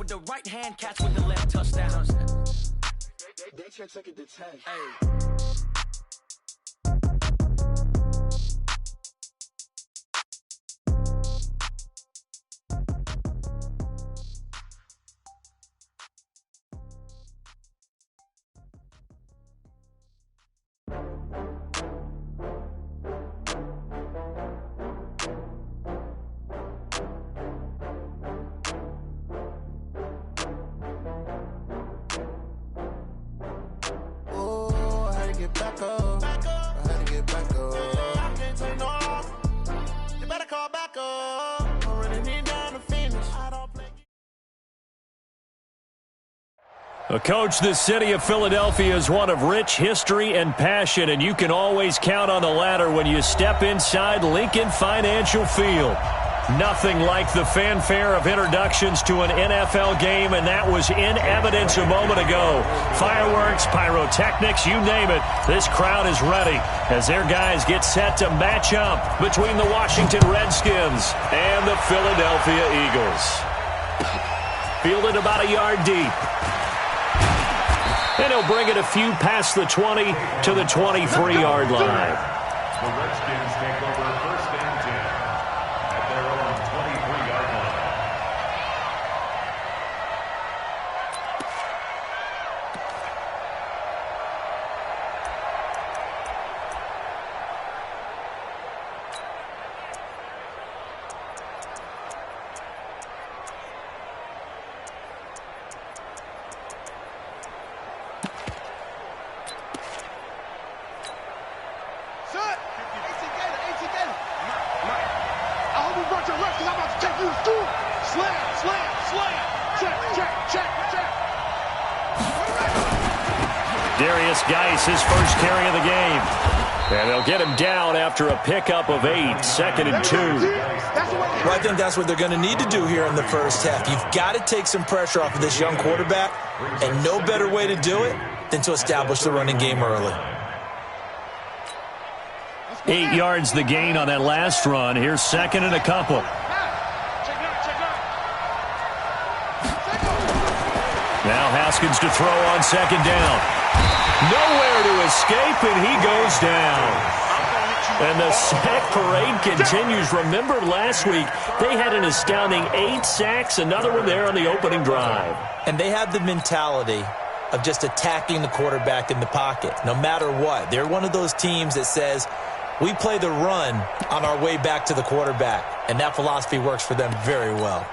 with the right hand, catch with the left, touchdown. They check second to 10. Hey. Coach, the city of Philadelphia is one of rich history and passion, and you can always count on the ladder when you step inside Lincoln Financial Field. Nothing like the fanfare of introductions to an NFL game, and that was in evidence a moment ago. Fireworks, pyrotechnics, you name it, this crowd is ready as their guys get set to match up between the Washington Redskins and the Philadelphia Eagles. Fielded about a yard deep. And he'll bring it a few past the 20 to the 23-yard line. The Redskins take over first and 10 at their own 23-yard line. His first carry of the game. And they'll get him down after a pickup of 8, second and 2. Well, I think that's what they're going to need to do here in the first half. You've got to take some pressure off of this young quarterback, and no better way to do it than to establish the running game early. 8 yards the gain on that last run. Here's second and a couple. Now Haskins to throw on second down. Nowhere to escape, and he goes down. And the sack parade continues. Remember last week, they had an astounding 8 sacks, another one there on the opening drive. And they have the mentality of just attacking the quarterback in the pocket, no matter what. They're one of those teams that says, we play the run on our way back to the quarterback, and that philosophy works for them very well.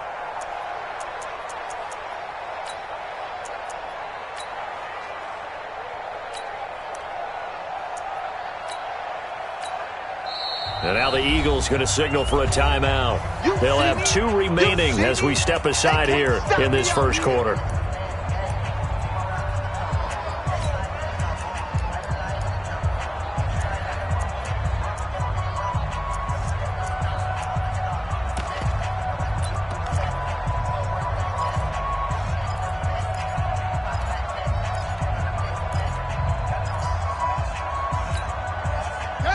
And now the Eagles going to signal for a timeout. They'll have 2 remaining as we step aside here in this first quarter.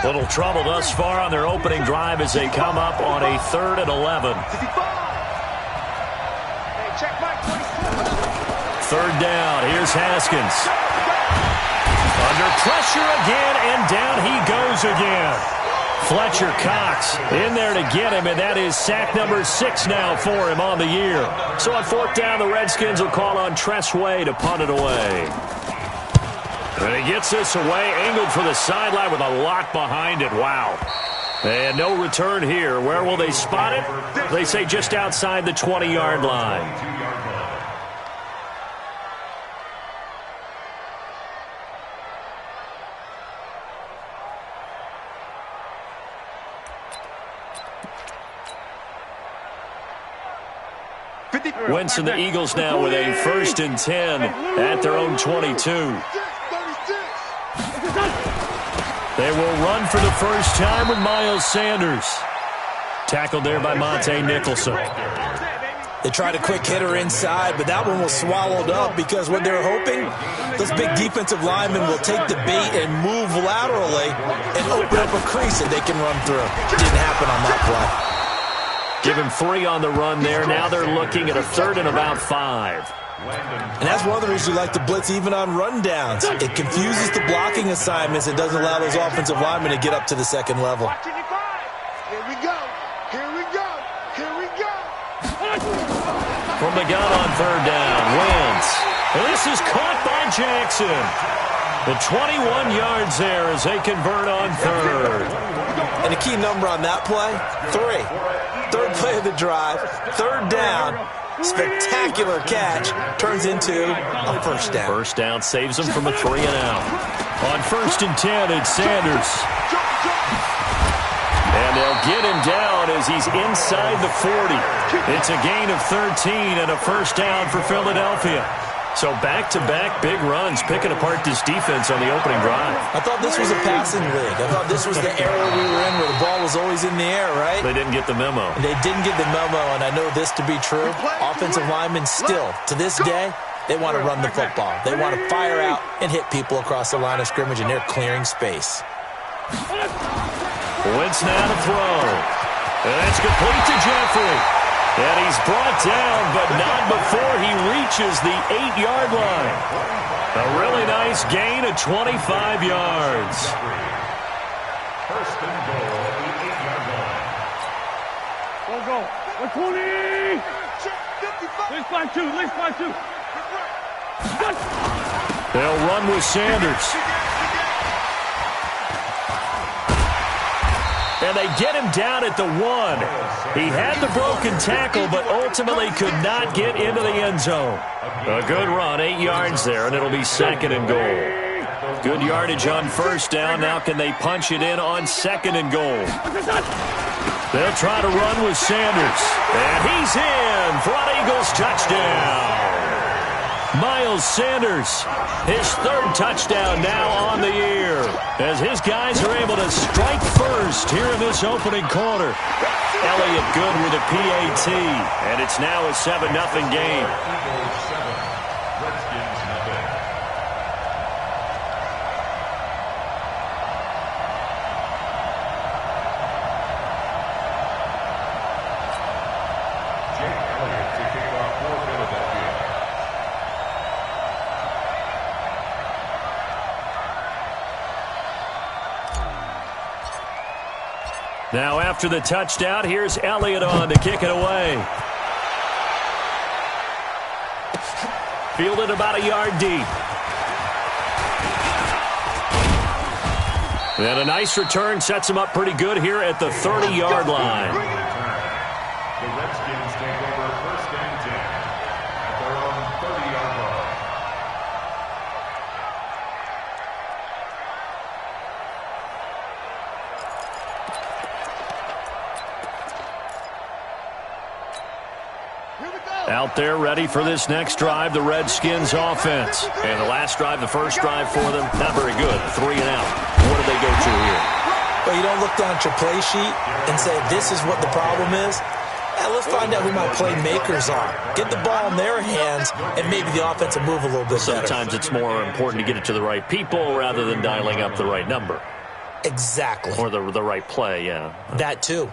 Little trouble thus far on their opening drive as they come up on a 3rd and 11. 3rd down. Here's Haskins. Under pressure again, and down he goes again. Fletcher Cox in there to get him, and that is sack number 6 now for him on the year. So on 4th down, the Redskins will call on Tress Way to punt it away. And he gets this away, angled for the sideline with a lot behind it. Wow. And no return here. Where will they spot it? They say just outside the 20-yard line. Wentz and the Eagles now with a 1st and 10 at their own 22. They will run for the first time with Miles Sanders. Tackled there by Monte Nicholson. They tried a quick hitter inside, but that one was swallowed up because what they're hoping, those big defensive linemen will take the bait and move laterally and open up a crease that they can run through. Didn't happen on that play. Give him 3 on the run there. Now they're looking at a 3rd and about 5. And that's one of the reasons we like to blitz even on rundowns. It confuses the blocking assignments and doesn't allow those offensive linemen to get up to the second level. Here we go. Here we go. Here we go. From the gun on 3rd down, Wentz. And this is caught by Jackson. The 21 yards there as they convert on 3rd. And a key number on that play, 3. 3rd play of the drive, 3rd down. Spectacular catch turns into a 1st down. 1st down saves them from a 3 and out. On 1st and 10, it's Sanders. And they'll get him down as he's inside the 40. It's a gain of 13 and a 1st down for Philadelphia. So back-to-back big runs, picking apart this defense on the opening drive. I thought this was a passing league. I thought this was the era we were in where the ball was always in the air, right? They didn't get the memo. They didn't get the memo, and I know this to be true. Offensive linemen still, to this day, they want to run the football. They want to fire out and hit people across the line of scrimmage, and they're clearing space. Wentz now to throw. And it's complete to Jeffrey. And he's brought down, but not before he reaches the 8-yard line. A really nice gain of 25 yards. 1st and goal at the 8-yard line. Go. 120. Let's fly 2. They'll run with Sanders. And they get him down at the 1. He had the broken tackle, but ultimately could not get into the end zone. A good run, 8 yards there, and it'll be 2nd and goal. Good yardage on 1st down. Now can they punch it in on 2nd and goal? They'll try to run with Sanders. And he's in. Front Eagles touchdown. Miles Sanders, his 3rd touchdown now on the year, as his guys are able to strike first here in this opening quarter. Elliott good with a PAT, and it's now a 7-0 game. Eagles 7, Redskins nothing. Jake Elliott to kick off for Philadelphia. Now after the touchdown, here's Elliott on to kick it away. Fielded about a yard deep. And a nice return sets him up pretty good here at the 30-yard line. The Redskins take over 1st and 10 at their own 30-yard line. Out there ready for this next drive, the Redskins offense. And the last drive, the first drive for them, not very good. 3 and out. What do they go to here? Well, you don't look down at your play sheet and say, this is what the problem is. Let's find out who my playmakers are. Get the ball in their hands, and maybe the offense will move a little bit better. Sometimes it's more important to get it to the right people rather than dialing up the right number. Exactly. Or the right play, yeah. That too.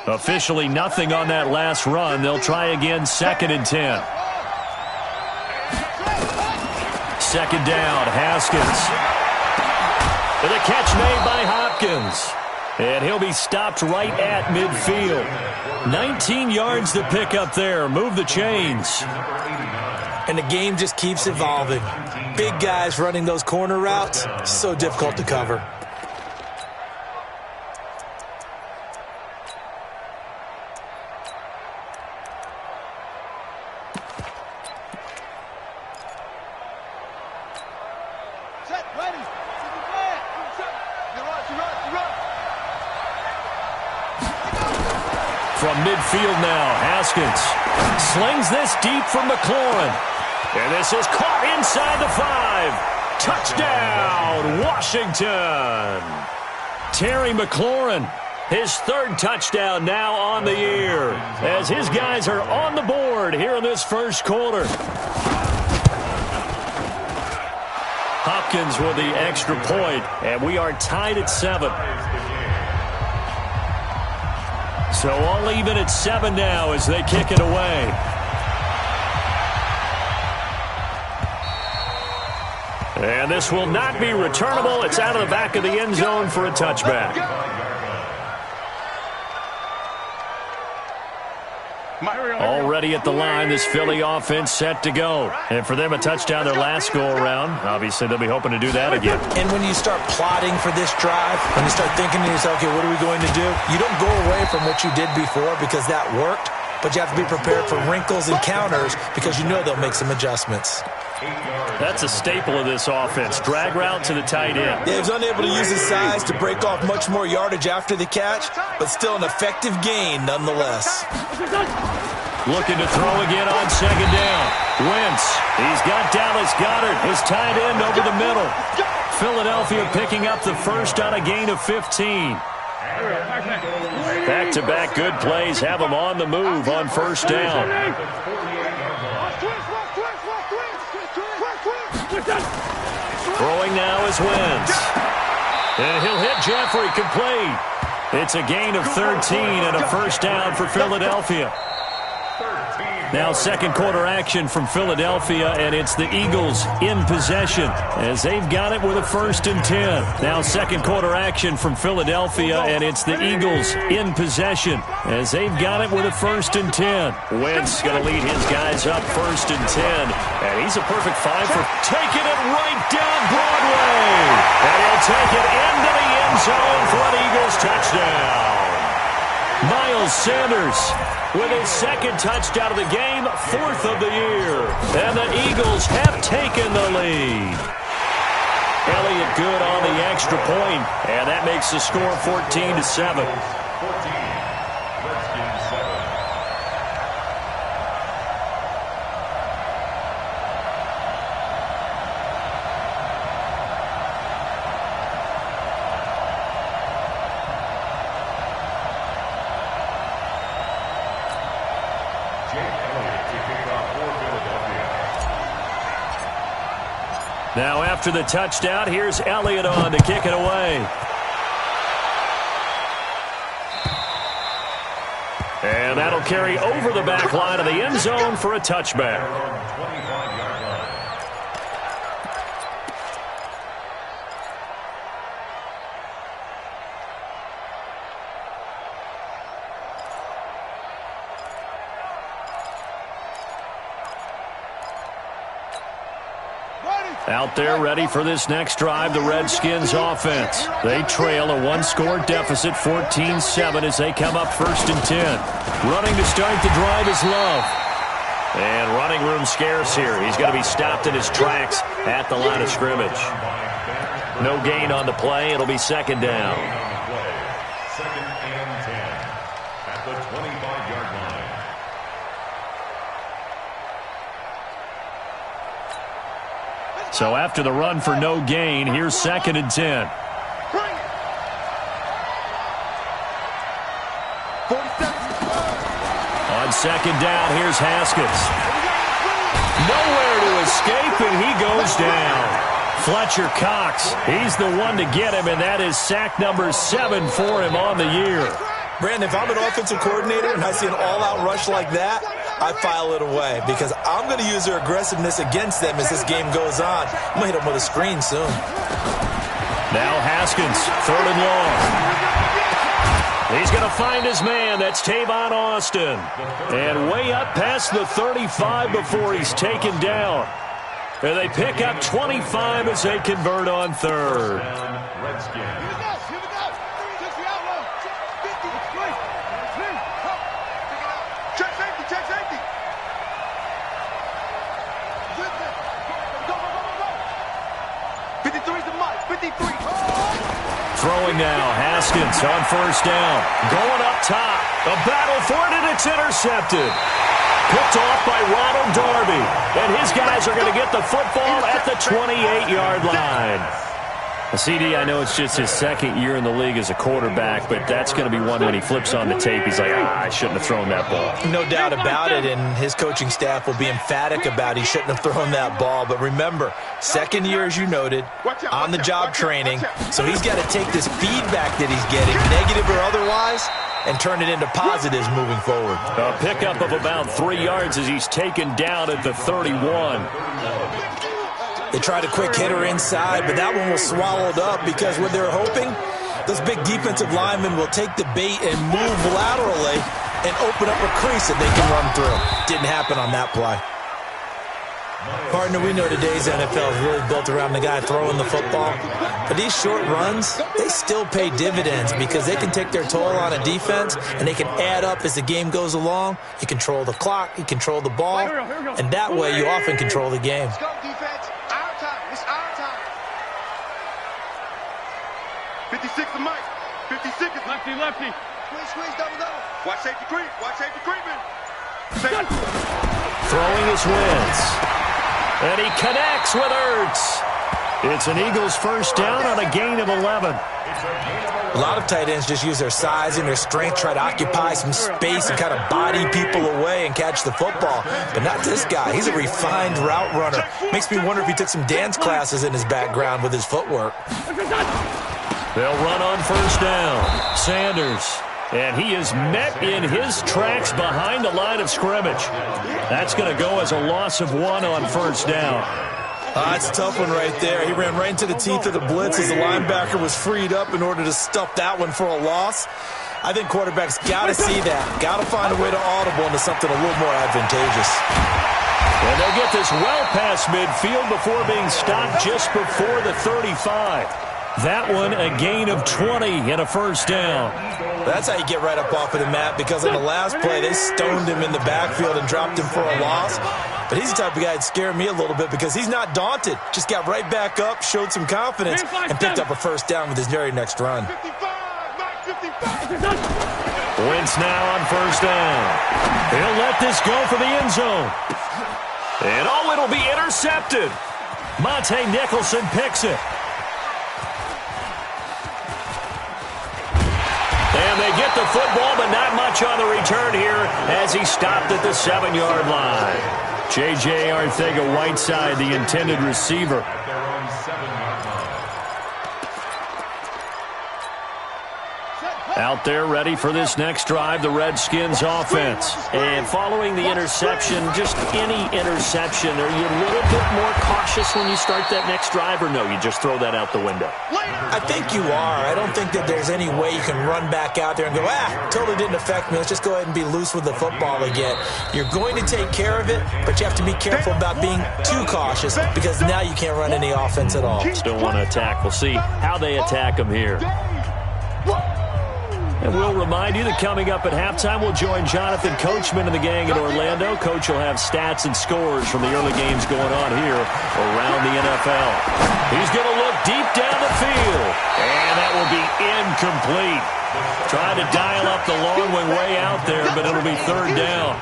Officially nothing on that last run. They'll try again, 2nd and 10. 2nd down, Haskins. And a catch made by Hopkins. And he'll be stopped right at midfield. 19 yards to pick up there. Move the chains. And the game just keeps evolving. Big guys running those corner routes, so difficult to cover. From midfield now, Haskins slings this deep from McLaurin. And this is caught inside the 5. Touchdown, Washington. Terry McLaurin, his 3rd touchdown now on the year, as his guys are on the board here in this first quarter. Hopkins with the extra point, and we are tied at 7. So all even at 7 now as they kick it away. And this will not be returnable. It's out of the back of the end zone for a touchback. Already at the line, this Philly offense set to go. And for them, a touchdown their last go-around. Obviously, they'll be hoping to do that again. And when you start plotting for this drive, when you start thinking to yourself, okay, what are we going to do? You don't go away from what you did before because that worked, but you have to be prepared for wrinkles and counters because you know they'll make some adjustments. That's a staple of this offense. Drag route to the tight end. Yeah, he was unable to use his size to break off much more yardage after the catch, but still an effective gain nonetheless. Looking to throw again on second down. Wentz. He's got Dallas Goedert, his tight end, over the middle. Philadelphia picking up the first on a gain of 15. Back-to-back good plays have them on the move on first down. Throwing now is Wentz. And he'll hit Jeffrey complete. It's a gain of 13 and a first down for Philadelphia. Now second quarter action from Philadelphia, and it's the Eagles in possession as they've got it with a 1st and 10. Now second quarter action from Philadelphia, and it's the Eagles in possession as they've got it with a 1st and 10. Wentz going to lead his guys up 1st and 10, and he's a perfect 5 for taking it right down Broadway. And he'll take it into the end zone for an Eagles touchdown. Miles Sanders with his 2nd touchdown of the game, 4th of the year. And the Eagles have taken the lead. Elliott good on the extra point, and that makes the score 14-7. Now after the touchdown, here's Elliott on to kick it away. And that'll carry over the back line of the end zone for a touchback. Out there ready for this next drive, the Redskins offense. They trail a 1-score deficit, 14-7 as they come up 1st and 10. Running to start the drive is Love. And running room scarce here. He's going to be stopped in his tracks at the line of scrimmage. No gain on the play. It'll be 2nd down. 2nd and 10 at the 25-yard line. So after the run for no gain, here's 2nd and 10. On 2nd down, here's Haskins. Nowhere to escape, and he goes down. Fletcher Cox, he's the one to get him, and that is sack number 7 for him on the year. Brandon, if I'm an offensive coordinator and I see an all-out rush like that, I file it away because I'm going to use their aggressiveness against them as this game goes on. I'm going to hit them with a screen soon. Now Haskins, 3rd and long. He's going to find his man. That's Tavon Austin. And way up past the 35 before he's taken down. And they pick up 25 as they convert on 3rd. Redskins. Throwing now, Haskins on 1st down. Going up top. A battle for it, and it's intercepted. Picked off by Ronald Darby. And his guys are going to get the football at the 28-yard line. CD, I know it's just his 2nd year in the league as a quarterback, but that's going to be one when he flips on the tape. He's like, I shouldn't have thrown that ball. No doubt about it, and his coaching staff will be emphatic about he shouldn't have thrown that ball. But remember, 2nd year, as you noted, on-the-job training, so he's got to take this feedback that he's getting, negative or otherwise, and turn it into positives moving forward. A pickup of about 3 yards as he's taken down at the 31. They tried a quick hitter inside, but that one was swallowed up because what they're hoping, those big defensive linemen will take the bait and move laterally and open up a crease that they can run through. Didn't happen on that play. Partner, we know today's NFL is really built around the guy throwing the football. But these short runs, they still pay dividends because they can take their toll on a defense and they can add up as the game goes along. You control the clock, you control the ball, and that way you often control the game. Let's go, defense. Our time. It's our time. 56 to Mike. 56 is Lefty, lefty. squeeze, double. Watch safety creep. Watch safety creeping. Throwing his wins. And he connects with Ertz. It's an Eagles first down on a gain of 11. A lot of tight ends just use their size and their strength, try to occupy some space and kind of body people away and catch the football. But not this guy. He's a refined route runner. Makes me wonder if he took some dance classes in his background with his footwork. They'll run on first down. Sanders. And he is met in his tracks behind the line of scrimmage. That's going to go as a loss of 1 on first down. That's a tough one right there. He ran right into the teeth of the blitz as the linebacker was freed up in order to stuff that one for a loss. I think quarterbacks got to see that. Got to find a way to audible into something a little more advantageous. And they'll get this well past midfield before being stopped just before the 35. That one a gain of 20 and a first down. That's how you get right up off of the mat, because on the last play, they stoned him in the backfield and dropped him for a loss. But he's the type of guy that scared me a little bit because he's not daunted. Just got right back up, showed some confidence, and picked up a first down with his very next run. 55. Wentz now on first down. He'll let this go for the end zone. And it'll be intercepted. Monte Nicholson picks it. And they get the football, but not much on the return here as he stopped at the 7-yard line. J.J. Arcega-Whiteside, the intended receiver. Out there ready for this next drive, the Redskins offense. And following the interception, just any interception, are you a little bit more cautious when you start that next drive, or no, you just throw that out the window? I think you are. I don't think that there's any way you can run back out there and go, totally didn't affect me. Let's just go ahead and be loose with the football again. You're going to take care of it, but you have to be careful about being too cautious because now you can't run any offense at all. Still want to attack. We'll see how they attack him here. And we'll remind you that coming up at halftime, we'll join Jonathan Coachman and the gang in Orlando. Coach will have stats and scores from the early games going on here around the NFL. He's going to look deep down the field, and that will be incomplete. Trying to dial up the long one way out there, but it'll be third down.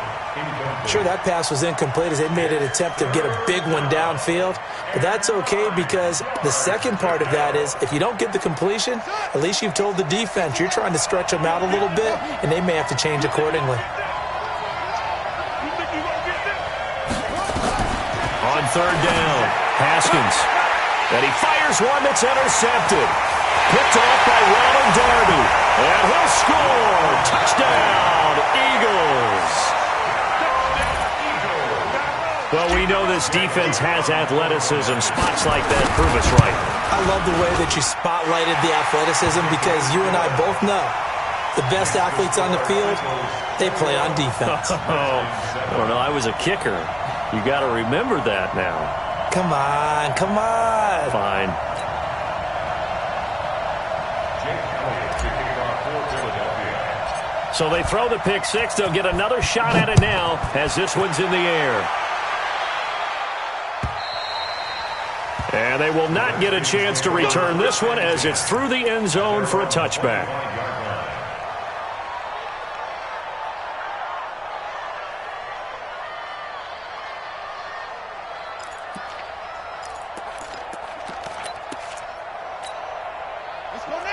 Sure, that pass was incomplete as they made an attempt to get a big one downfield. But that's okay because the second part of that is if you don't get the completion, at least you've told the defense you're trying to stretch them out a little bit, and they may have to change accordingly. On third down, Haskins. And he fires one that's intercepted. Picked off by Ronald Darby. And he'll score. Touchdown, Eagles. Well, we know this defense has athleticism. Spots like that prove us right. I love the way that you spotlighted the athleticism because you and I both know the best athletes on the field, they play on defense. I don't know. I was a kicker. You got to remember that now. Come on, come on. Fine. So they throw the pick six. They'll get another shot at it now as this one's in the air. And they will not get a chance to return this one as it's through the end zone for a touchback.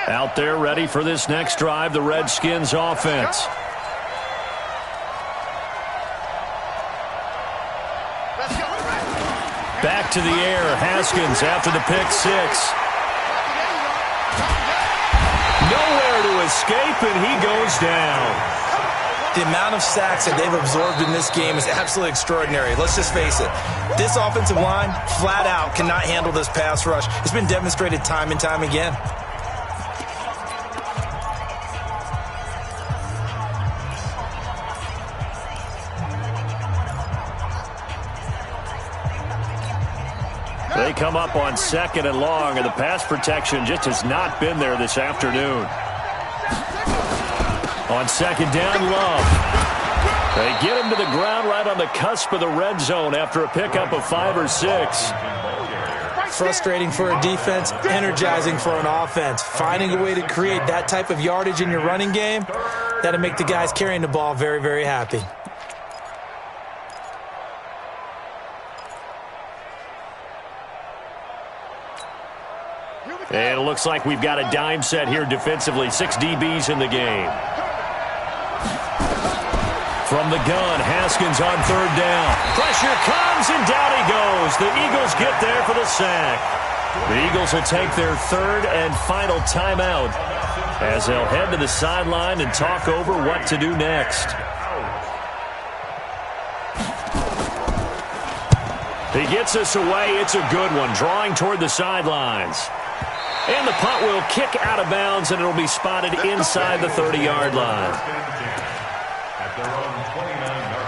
Out there ready for this next drive, the Redskins offense. Back to the air, Haskins after the pick six. Nowhere to escape, and he goes down. The amount of sacks that they've absorbed in this game is absolutely extraordinary. Let's just face it. This offensive line, flat out, cannot handle this pass rush. It's been demonstrated time and time again. They come up on 2nd and long, and the pass protection just has not been there this afternoon. On 2nd down, Love. They get him to the ground right on the cusp of the red zone after a pickup of 5 or 6. Frustrating for a defense, energizing for an offense. Finding a way to create that type of yardage in your running game, that'll make the guys carrying the ball very, very happy. And it looks like we've got a dime set here defensively. 6 DBs in the game. From the gun, Haskins on 3rd down. Pressure comes, and down he goes. The Eagles get there for the sack. The Eagles will take their 3rd and final timeout as they'll head to the sideline and talk over what to do next. He gets us away. It's a good one, drawing toward the sidelines. And the punt will kick out of bounds, and it'll be spotted inside the 30-yard line. At their own 29-yard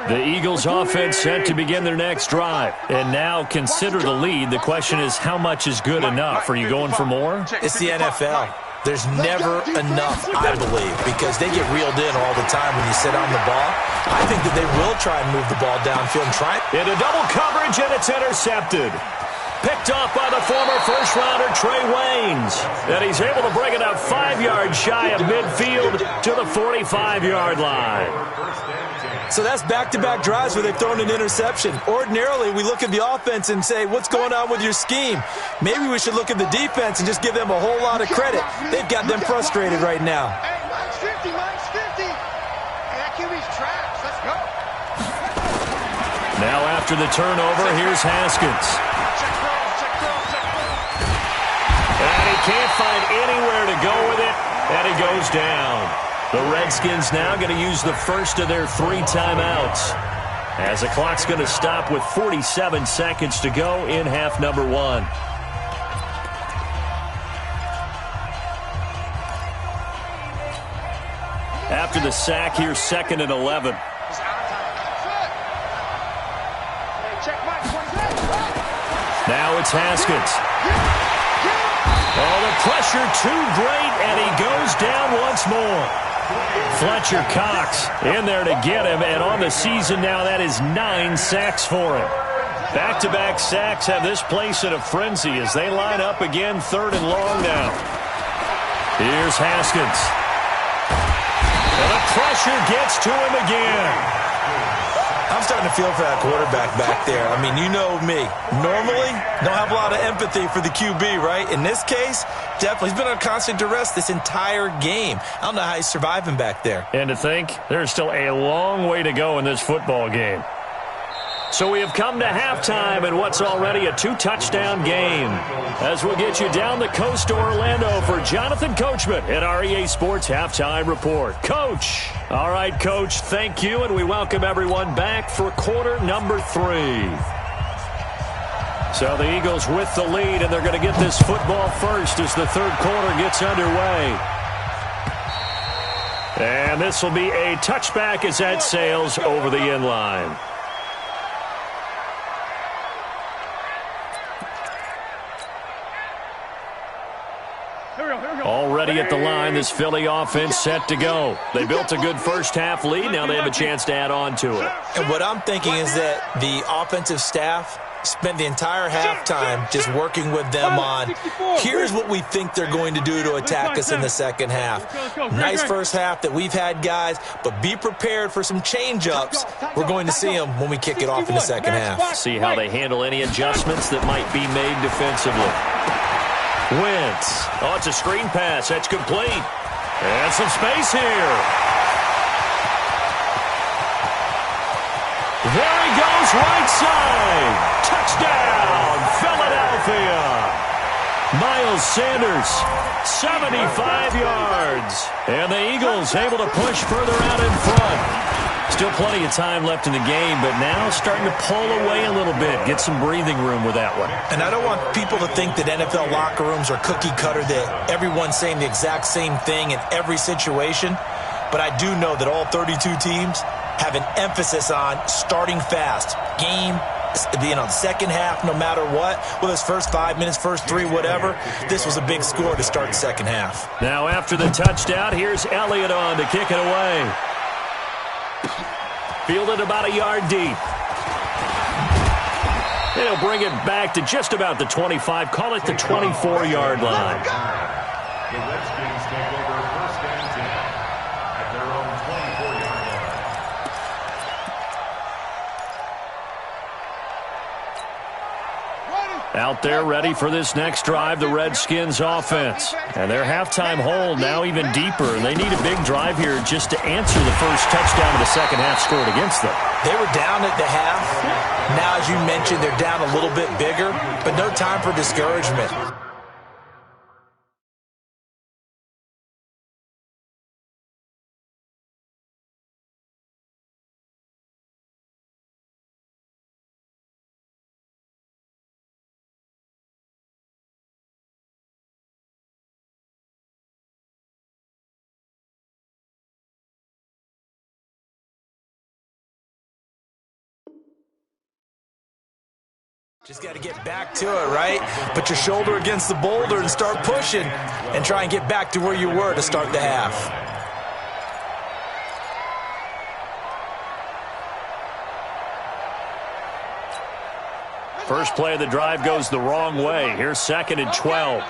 line. The Eagles offense set to begin their next drive. And now consider the lead. The question is, how much is good enough? Are you going for more? It's the NFL. There's never enough, I believe, because they get reeled in all the time when you sit on the ball. I think that they will try and move the ball downfield and try. Into double coverage, and it's intercepted. Picked off by the former first-rounder Trey Waynes. And he's able to bring it up 5 yards shy of midfield to the 45-yard line. So that's back-to-back drives where they've thrown an interception. Ordinarily, we look at the offense and say, what's going on with your scheme? Maybe we should look at the defense and just give them a whole lot of credit. They've got them frustrated right now. Hey, mine's 50, mine's 50. Hey, that QB's trash. Let's go. Now after the turnover, here's Haskins. And he can't find anywhere to go with it, and he goes down. The Redskins now going to use the first of their 3 timeouts, as the clock's going to stop with 47 seconds to go in half number 1. After the sack, here's 2nd and 11. Now it's Haskins. Oh, the pressure too great, and he goes down once more. Fletcher Cox in there to get him, and on the season now, that is 9 sacks for him. Back-to-back sacks have this place in a frenzy as they line up again 3rd and long now. Here's Haskins. And the pressure gets to him again. I'm starting to feel for that quarterback back there. I mean, you know me. Normally, don't have a lot of empathy for the QB, right? In this case, definitely. He's been on constant duress this entire game. I don't know how he's surviving back there. And to think, there's still a long way to go in this football game. So we have come to halftime in what's already a 2-touchdown game. As we'll get you down the coast to Orlando for Jonathan Coachman at our EA Sports Halftime Report. Coach. All right, Coach, thank you, and we welcome everyone back for quarter number 3. So the Eagles with the lead, and they're going to get this football first as the 3rd quarter gets underway. And this will be a touchback as that sails over the end line. Already at the line, this Philly offense set to go. They built a good first-half lead. Now they have a chance to add on to it. And what I'm thinking is that the offensive staff spent the entire halftime just working with them on, here's what we think they're going to do to attack us in the second half. Nice first half that we've had, guys, but be prepared for some change-ups. We're going to see them when we kick it off in the second half. See how they handle any adjustments that might be made defensively. Wentz. Oh, it's a screen pass. That's complete. And some space here. There he goes goes right side. Touchdown, Philadelphia. Miles Sanders, 75 yards. And the Eagles able to push further out in front. Still plenty of time left in the game, but now starting to pull away a little bit. Get some breathing room with that one. And I don't want people to think that NFL locker rooms are cookie cutter, that everyone's saying the exact same thing in every situation. But I do know that all 32 teams have an emphasis on starting fast. Game, second half, no matter what. Whether it's first 5 minutes, first 3, whatever. This was a big score to start the second half. Now after the touchdown, here's Elliott on to kick it away. Fielded about a yard deep. He'll bring it back to just about the 25. Call it the 24-yard line. The Redskins take over first and 10 at their own 24-yard line. Out there ready for this next drive, the Redskins offense. And their halftime hole now even deeper. And they need a big drive here just to answer the first touchdown of the second half scored against them. They were down at the half. Now, as you mentioned, they're down a little bit bigger, but no time for discouragement. Just got to get back to it, right? Put your shoulder against the boulder and start pushing and try and get back to where you were to start the half. First play of the drive goes the wrong way. Here's 2nd and 12.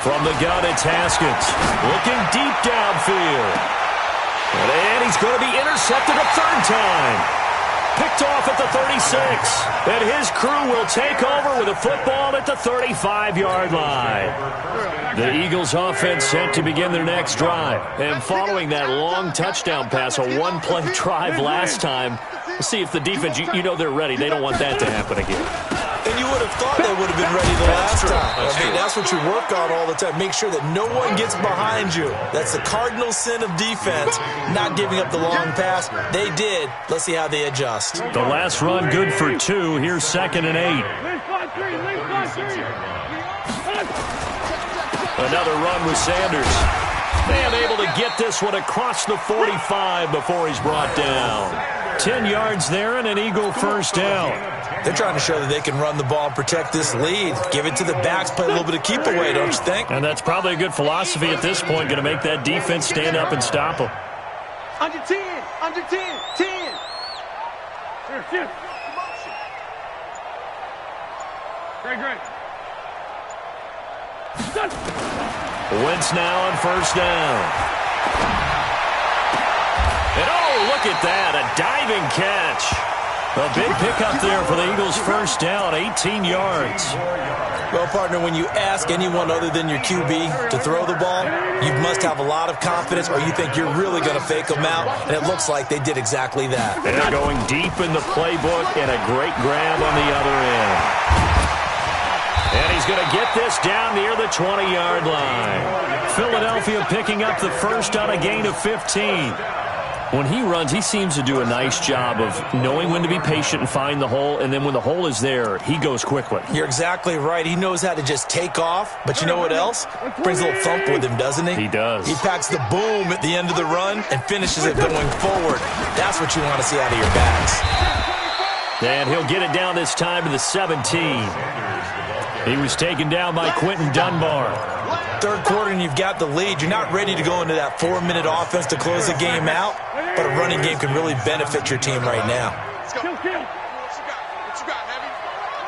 From the gun, it's Haskins. Looking deep downfield. And he's going to be intercepted a third time. Picked off at the 36. And his crew will take over with a football at the 35-yard line. The Eagles offense set to begin their next drive. And following that long touchdown pass, a one-play drive last time, we'll see if the defense, you know they're ready. They don't want that to happen again. And you would have thought they would have been ready the last time. That's what you work on all the time. Make sure that no one gets behind you. That's the cardinal sin of defense, not giving up the long pass. They did. Let's see how they adjust. The last run good for 2. Here's 2nd and 8. Another run with Sanders. Man able to get this one across the 45 before he's brought down. 10 yards there and an Eagle first down. They're trying to show that they can run the ball and protect this lead. Give it to the backs, play a little bit of keep away, don't you think? And that's probably a good philosophy at this point, going to make that defense stand up and stop them. Under 10, under 10, 10. Here. Great. Wentz now on first down. And oh, look at that, a diving catch. A big pickup there for the Eagles first down, 18 yards. Well, partner, when you ask anyone other than your QB to throw the ball, you must have a lot of confidence or you think you're really going to fake them out, and it looks like they did exactly that. And they're going deep in the playbook and a great grab on the other end. And he's going to get this down near the 20-yard line. Philadelphia picking up the first on a gain of 15. When he runs, he seems to do a nice job of knowing when to be patient and find the hole, and then when the hole is there, he goes quickly. You're exactly right. He knows how to just take off, but you know what else? Brings a little thump with him, doesn't he? He does. He packs the boom at the end of the run and finishes it going forward. That's what you want to see out of your backs. And he'll get it down this time to the 17. He was taken down by Quentin Dunbar. Third quarter and you've got the lead. You're not ready to go into that 4-minute offense to close the game out, but a running game can really benefit your team right now. Let's go. What you got, Heavy?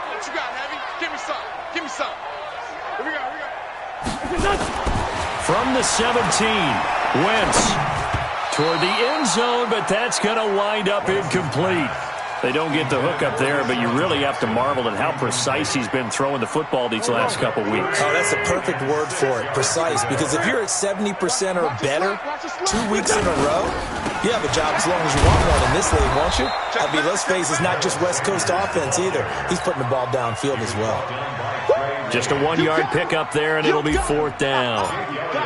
What you got, Heavy? Give me some. Here we go. From the 17, Wentz toward the end zone, but that's going to wind up incomplete. They don't get the hook up there, but you really have to marvel at how precise he's been throwing the football these last couple weeks. Oh, that's a perfect word for it, precise. Because if you're at 70% or better 2 weeks in a row, you have a job as long as you want one in this league, won't you? I mean, let's face it, it's not just West Coast offense either. He's putting the ball downfield as well. Just a 1-yard pickup there, and it'll be 4th down.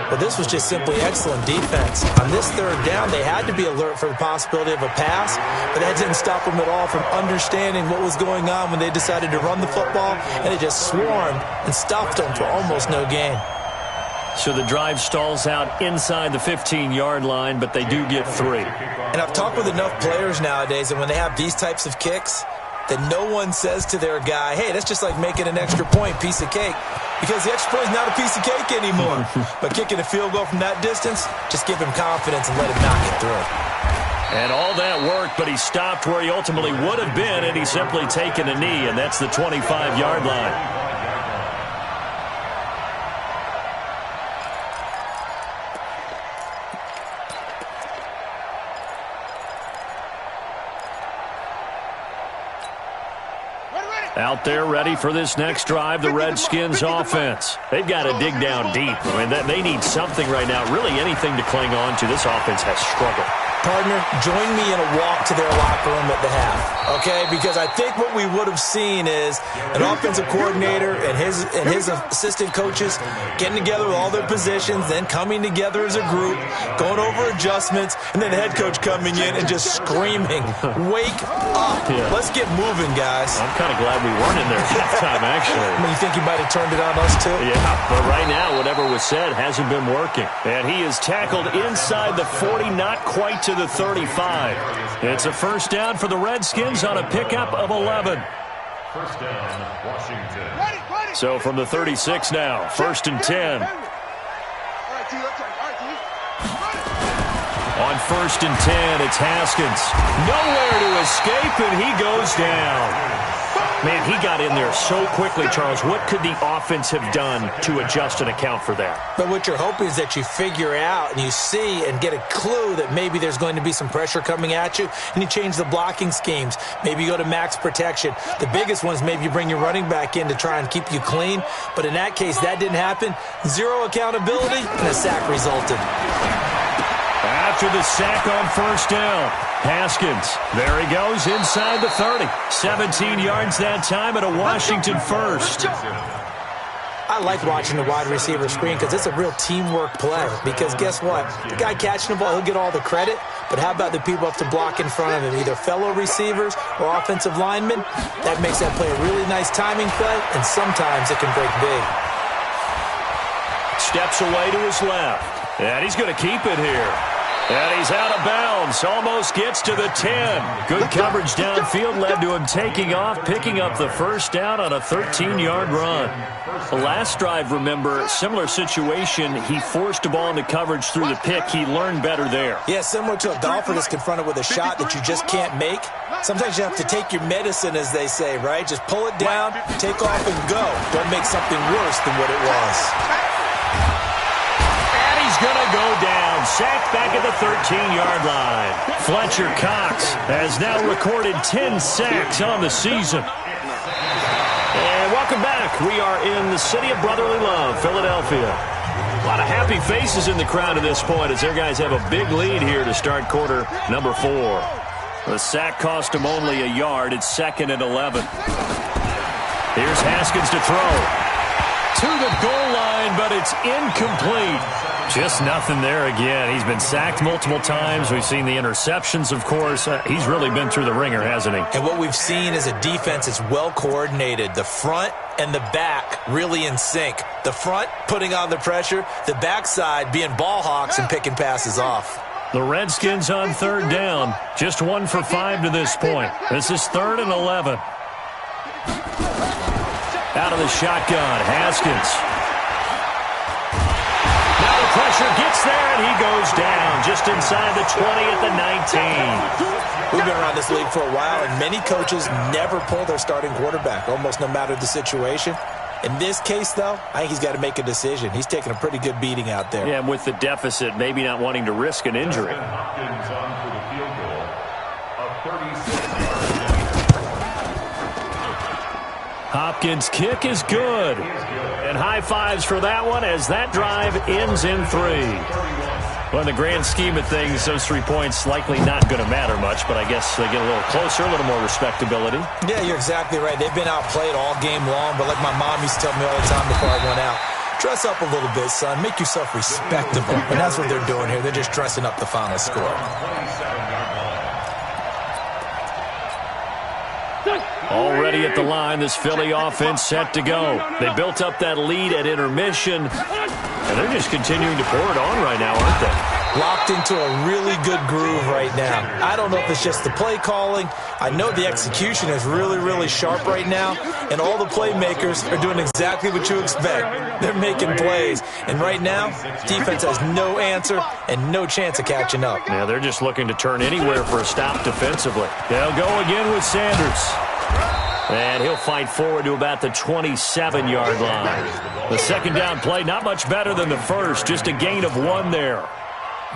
But this was just simply excellent defense. On this 3rd down, they had to be alert for the possibility of a pass, but that didn't stop them at all from understanding what was going on when they decided to run the football, and they just swarmed and stopped them for almost no gain. So the drive stalls out inside the 15-yard line, but they do get 3. And I've talked with enough players nowadays, and when they have these types of kicks, that no one says to their guy, hey, that's just like making an extra point, piece of cake. Because the extra point is not a piece of cake anymore. But kicking a field goal from that distance, just give him confidence and let him knock it through. And all that worked, but he stopped where he ultimately would have been, and he's simply taken a knee, and that's the 25-yard line. Out there ready for this next drive, the Redskins offense. They've got to dig down deep. I mean, they need something right now, really anything to cling on to. This offense has struggled. Partner, join me in a walk to their locker room at the half, okay? Because I think what we would have seen is an offensive coordinator and his assistant coaches getting together with all their positions, then coming together as a group, going over adjustments, and then the head coach coming in and just screaming, wake up. Yeah. Let's get moving, guys. I'm kind of glad we weren't in there at halftime, actually. I mean, you think he might have turned it on us, too? Yeah, but right now, whatever was said hasn't been working. And he is tackled inside the 40, not quite to the 35. It's a 1st down for the Redskins on a pickup of 11. 1st down, Washington. So from the 36 now, 1st and 10. On 1st and 10, it's Haskins. Nowhere to escape, and he goes down. Man, he got in there so quickly, Charles. What could the offense have done to adjust and account for that? But what you're hoping is that you figure out and you see and get a clue that maybe there's going to be some pressure coming at you, and you change the blocking schemes. Maybe you go to max protection. The biggest one is maybe you bring your running back in to try and keep you clean. But in that case, that didn't happen. 0 accountability, and a sack resulted. After the sack on 1st down, Haskins, there he goes inside the 30. 17 yards that time at a Washington 1st. I like watching the wide receiver screen because it's a real teamwork play. Because guess what? The guy catching the ball, he'll get all the credit. But how about the people up to block in front of him, either fellow receivers or offensive linemen? That makes that play a really nice timing play, and sometimes it can break big. Steps away to his left. And he's going to keep it here. And he's out of bounds. Almost gets to the 10. Good coverage downfield led to him taking off, picking up the 1st down on a 13-yard run. The last drive, remember, similar situation. He forced a ball into coverage through the pick. He learned better there. Yeah, similar to a golfer that's confronted with a shot that you just can't make. Sometimes you have to take your medicine, as they say, right? Just pull it down, take off, and go. Don't make something worse than what it was. He's going to go down. Sacked back at the 13-yard line. Fletcher Cox has now recorded 10 sacks on the season. And welcome back. We are in the city of brotherly love, Philadelphia. A lot of happy faces in the crowd at this point as their guys have a big lead here to start quarter number 4. The sack cost him only a yard. It's 2nd and 11. Here's Haskins to throw. To the goal line, but it's incomplete. Just nothing there again. He's been sacked multiple times. We've seen the interceptions, of course. He's really been through the ringer, hasn't he? And what we've seen is a defense that's well coordinated. The front and the back really in sync. The front putting on the pressure. The backside being ball hawks and picking passes off. The Redskins on 3rd down. Just 1 for 5 to this point. This is 3rd and 11. Out of the shotgun, Haskins. Pressure gets there, and he goes down just inside the 20 at the 19. We've been around this league for a while, and many coaches never pull their starting quarterback, almost no matter the situation. In this case, though, I think he's got to make a decision. He's taking a pretty good beating out there. Yeah, and with the deficit, maybe not wanting to risk an injury. Hopkins on for the field goal of 36 yards. Hopkins' kick is good. And high fives for that one as that drive ends in 3. Well, in the grand scheme of things, those 3 points likely not going to matter much, but I guess they get a little closer, a little more respectability. Yeah, you're exactly right. They've been outplayed all game long, but like my mom used to tell me all the time before I went out, dress up a little bit, son. Make yourself respectable. And that's what they're doing here. They're just dressing up the final score. Already at the line, this Philly offense set to go. They built up that lead at intermission, and they're just continuing to pour it on right now, aren't they? Locked into a really good groove right now. I don't know if it's just the play calling. I know the execution is really, really sharp right now, and all the playmakers are doing exactly what you expect. They're making plays, and right now, defense has no answer and no chance of catching up. Yeah, they're just looking to turn anywhere for a stop defensively. They'll go again with Sanders. And he'll fight forward to about the 27-yard line. The second down play, not much better than the first, just a gain of 1 there.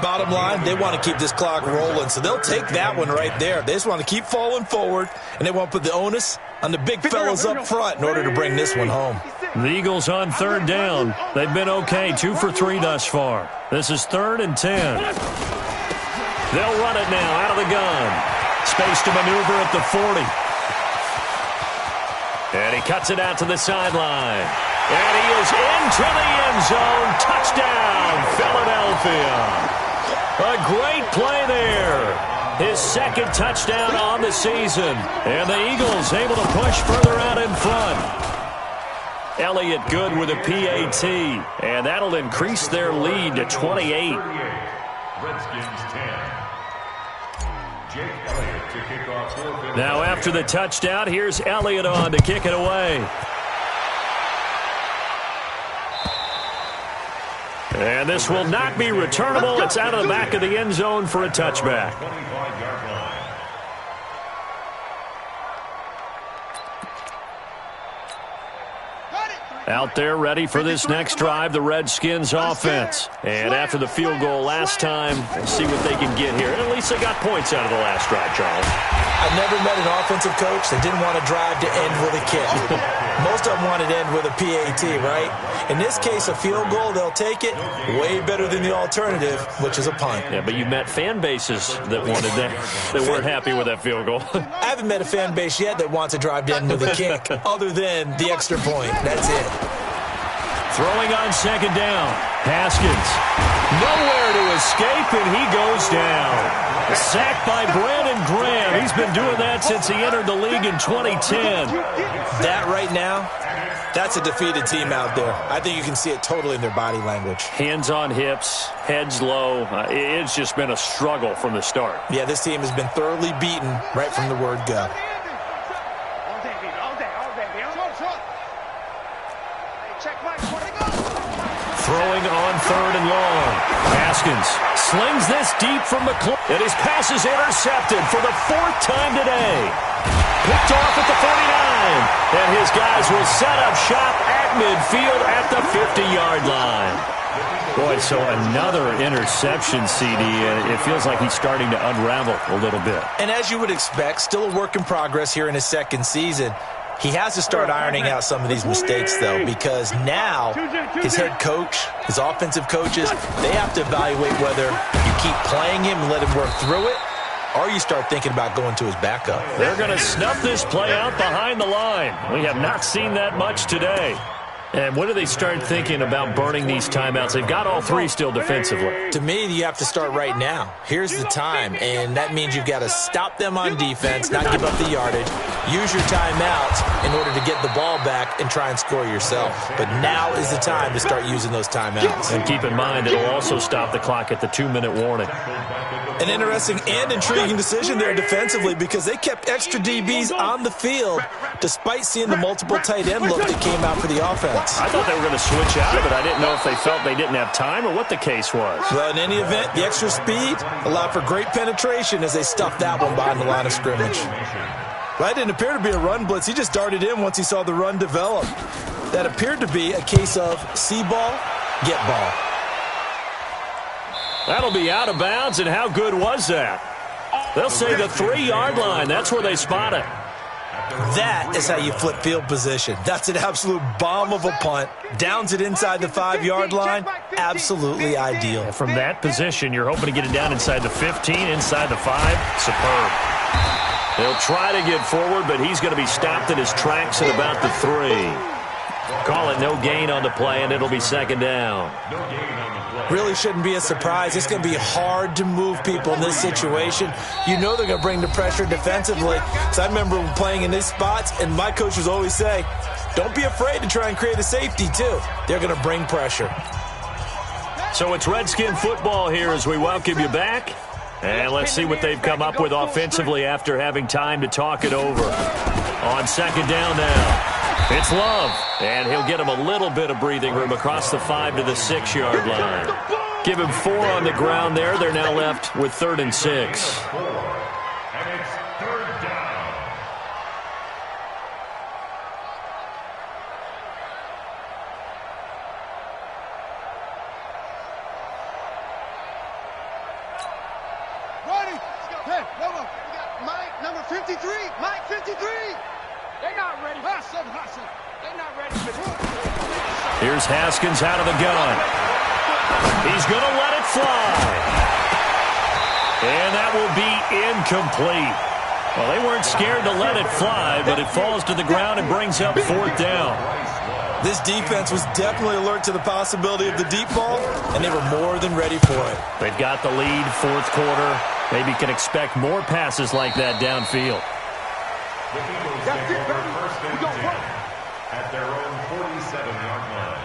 Bottom line, they want to keep this clock rolling, so they'll take that one right there. They just want to keep falling forward, and they want to put the onus on the big fellas up front in order to bring this one home. The Eagles on third down. They've been okay, 2 for 3 thus far. This is 3rd and 10. They'll run it now out of the gun. Space to maneuver at the 40. And he cuts it out to the sideline. And he is into the end zone. Touchdown, Philadelphia. A great play there. His second touchdown on the season. And the Eagles able to push further out in front. Elliott good with a PAT. And that'll increase their lead to 28. Redskins 10. Jake Elliott to kick off. Now after the touchdown, here's Elliott on to kick it away. And this will not be returnable. It's out of the back of the end zone for a touchback. Out there ready for this next drive, the Redskins offense. And after the field goal last time, we'll see what they can get here. And at least they got points out of the last drive, Charles. I've never met an offensive coach that didn't want to drive to end with a kick. Most of them wanted to end with a PAT, right? In this case, a field goal, they'll take it. Way better than the alternative, which is a punt. Yeah, but you've met fan bases that wanted that, that weren't happy with that field goal. I haven't met a fan base yet that wants to drive to end with a kick, other than the extra point. That's it. Throwing on second down. Haskins. Nowhere to escape, and he goes down. Sacked by Brandon Graham. He's been doing that since he entered the league in 2010. That right now, that's a defeated team out there. I think you can see it totally in their body language. Hands on hips, heads low. It's just been a struggle from the start. Yeah, this team has been thoroughly beaten right from the word go. Throwing on third and long. Haskins slings this deep from the clock. And his pass is intercepted for the 4th time today. Picked off at the 49. And his guys will set up shop at midfield at the 50-yard line. Boy, so another interception, CD. It feels like he's starting to unravel a little bit. And as you would expect, still a work in progress here in his second season. He has to start ironing out some of these mistakes, though, because now his head coach, his offensive coaches, they have to evaluate whether you keep playing him and let him work through it, or you start thinking about going to his backup. They're going to snuff this play out behind the line. We have not seen that much today. And when do they start thinking about burning these timeouts? They've got all 3 still defensively. To me, you have to start right now. Here's the time, and that means you've got to stop them on defense, not give up the yardage, use your timeouts in order to get the ball back and try and score yourself. But now is the time to start using those timeouts. And keep in mind, it'll also stop the clock at the 2-minute warning. An interesting and intriguing decision there defensively because they kept extra DBs on the field despite seeing the multiple tight end look that came out for the offense. I thought they were going to switch out of it. I didn't know if they felt they didn't have time or what the case was. Well, in any event, the extra speed allowed for great penetration as they stuffed that one behind the line of scrimmage. Well, that didn't appear to be a run blitz. He just darted in once he saw the run develop. That appeared to be a case of see ball, get ball. That'll be out of bounds, and how good was that? They'll say the 3-yard line. That's where they spot it. That is how you flip field position. That's an absolute bomb of a punt. Downs it inside the 5-yard line. Absolutely ideal. From that position, you're hoping to get it down inside the 15, inside the 5. Superb. He'll try to get forward, but he's going to be stopped in his tracks at about the 3. Call it no gain on the play, and it'll be second down. Really shouldn't be a surprise. It's going to be hard to move people in this situation. You know they're going to bring the pressure defensively. So I remember playing in these spots, and my coaches always say, don't be afraid to try and create a safety, too. They're going to bring pressure. So it's Redskin football here as we welcome you back. And let's see what they've come up with offensively after having time to talk it over. On second down now. It's Love, and he'll get him a little bit of breathing room across the 5 to the 6-yard line. Give him 4 on the ground there. They're now left with 3rd and 6. And it's 3rd down. Ready? Hey, Lobo, we got Mike, number 53. Mike, 53. They're not ready. They're not ready for this. Here's Haskins out of the gun. He's going to let it fly. And that will be incomplete. Well, they weren't scared to let it fly, but it falls to the ground and brings up 4th down. This defense was definitely alert to the possibility of the deep ball, and they were more than ready for it. They've got the lead, 4th quarter. Maybe can expect more passes like that downfield. The Eagles take over 1st and 10 at their own 47-yard line.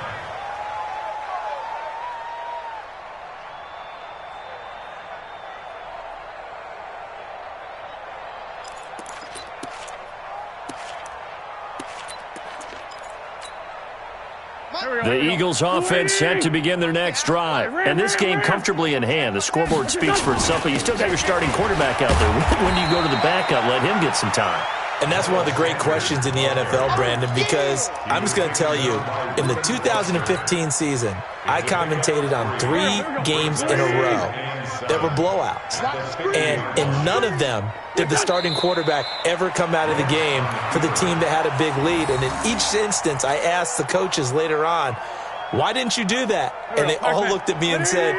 The Eagles offense set to begin their next drive. And this game comfortably in hand. The scoreboard speaks for itself, but you still got your starting quarterback out there. When do you go to the backup, let him get some time? And that's one of the great questions in the NFL, Brandon, because I'm just going to tell you, in the 2015 season, I commentated on 3 games in a row that were blowouts. And in none of them did the starting quarterback ever come out of the game for the team that had a big lead. And in each instance, I asked the coaches later on, why didn't you do that? And they all looked at me and said,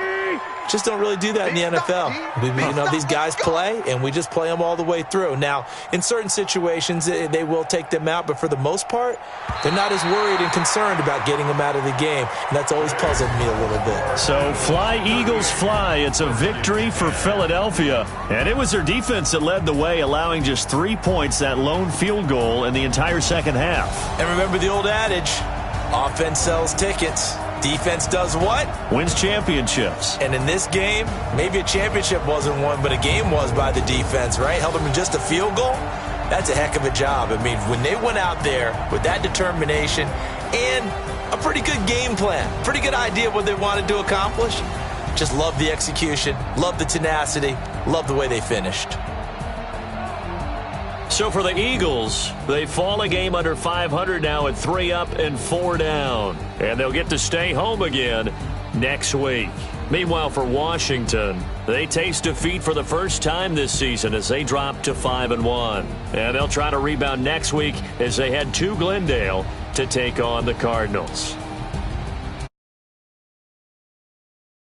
just don't really do that in the NFL. These guys play, and we just play them all the way through. Now, in certain situations, they will take them out, but for the most part, they're not as worried and concerned about getting them out of the game, and that's always puzzled me a little bit. So, fly, Eagles, fly. It's a victory for Philadelphia, and it was their defense that led the way, allowing just 3 points, that lone field goal in the entire second half. And remember the old adage, offense sells tickets. Defense does what? Wins championships. And in this game, maybe a championship wasn't won, but a game was by the defense, right? Held them in just a field goal. That's a heck of a job. I mean, when they went out there with that determination and a pretty good game plan, pretty good idea of what they wanted to accomplish, just love the execution, love the tenacity, love the way they finished. So for the Eagles, they fall a game under 500 now at 3 up and 4 down. And they'll get to stay home again next week. Meanwhile, for Washington, they taste defeat for the first time this season as they drop to 5-1. And they'll try to rebound next week as they head to Glendale to take on the Cardinals.